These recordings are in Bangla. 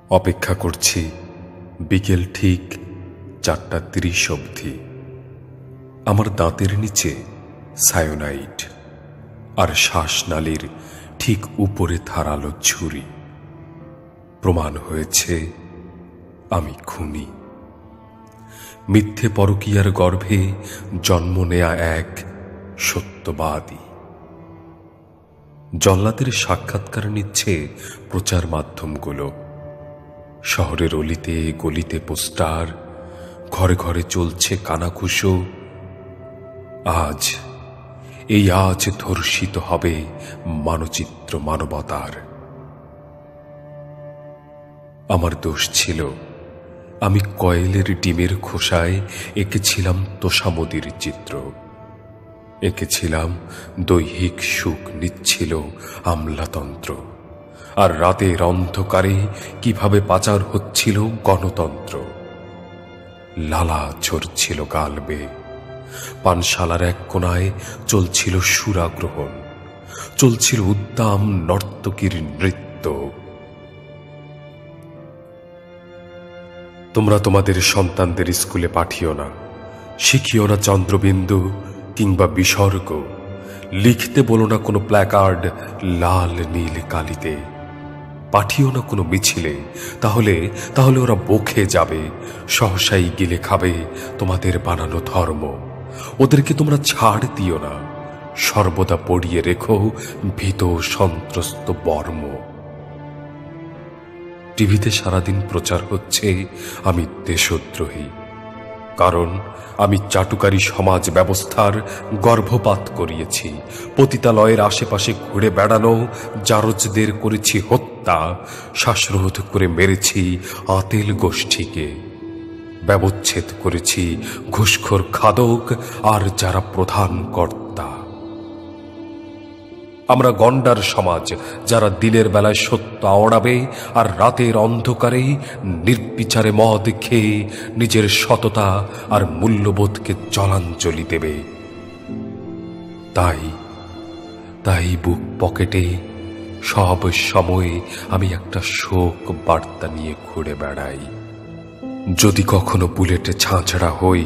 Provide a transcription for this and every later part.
অপেক্ষা করছি বিকেল ঠিক 4:30 অবধি। আমার দাঁতের নিচে সায়োনাইড আর শ্বাসনালীর ঠিক উপরে ধারালো ছুরি। প্রমাণ হয়েছে আমি খুনি। মিথ্যে পরকীয়ার গর্ভে জন্ম নেয়া এক সত্যবাদী। জল্লাদের সাক্ষাৎকার নিচ্ছে প্রচার মাধ্যমগুলো। শহরের অলিতে গলিতে পোস্টার, ঘরে ঘরে চলছে কানাঘুষো। আজ ধর্ষিত হবে মানচিত্র মানবতার। আমার দোষ ছিল, আমি কয়েলের ডিমের খোসায় এঁকেছিলাম তোষামোদীর চিত্র, এঁকেছিলাম দৈহিক সুখ নিচ্ছিল আমলাতন্ত্র, আর রাতের অন্ধকারে কিভাবে পাচার হচ্ছিল গণতন্ত্র। লালা ঝরছিল গাল বেয়ে, পানশালার এক কোনায় চলছিল সুরাগ্রহণ, চলছিল উদ্দাম নর্তকীর নৃত্য। তোমরা তোমাদের সন্তানদের স্কুলে পাঠিও না, শিখিও না চন্দ্রবিন্দু কিংবা বিসর্গ, লিখতে বলো না কোনো প্ল্যাকার্ড লাল নীল কালিতে, পাঠিও না কোনো মিছিলে, তাহলে ওরা বকে যাবে, সহসাই গিলে খাবে তোমাদের বানানো ধর্ম। ওদেরকে তোমরা ছাড় দিও না, সর্বদা পড়িয়ে রেখো ভীত সন্ত্রস্ত বর্ম। টিভিতে সারাদিন প্রচার হচ্ছে আমি দেশদ্রোহী, কারণ আমি চাটুকারী সমাজ ব্যবস্থার গর্ভপাত করিয়েছি, পতিতালয়ের আশেপাশে ঘুরে বেড়ানো জারজদের করেছি হত্যা, শ্বাসরোধ করে মেরেছি আতেল গোষ্ঠীকে, ব্যবচ্ছেদ করেছি ঘুষখোর খাদক আর যারা প্রধান কর্তা। আমরা গন্ডার সমাজ, যারা দিনের বেলায় সত্য আওড়াবে আর রাতের অন্ধকারে নির্বিচারে মদ খেয়ে নিজের সততা আর মূল্যবোধকে জলাঞ্জলি দেবে। তাই বুক পকেটে সব সময় আমি একটা শোক বার্তা নিয়ে ঘুরে বেড়াই। যদি কখনো বুলেটে ঝাঁঝরা হই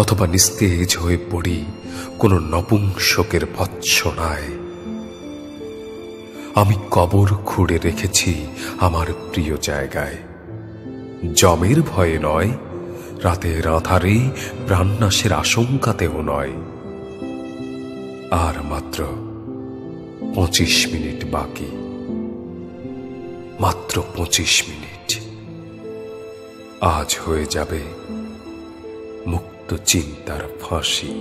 অথবা নিস্তেজ হয়ে পড়ি কোনো নপুংসকের ভৎসনায়, আমি কবর খুঁড়ে রেখেছি আমার প্রিয় জায়গায়। জমের ভয়ে নয়, রাতের আঁধারে প্রাণনাশের আশঙ্কাতেও নয়। আর মাত্র 25 মিনিট বাকি, মাত্র 25 মিনিট। আজ হয়ে যাবে মুক্ত চিন্তার ফাঁসি।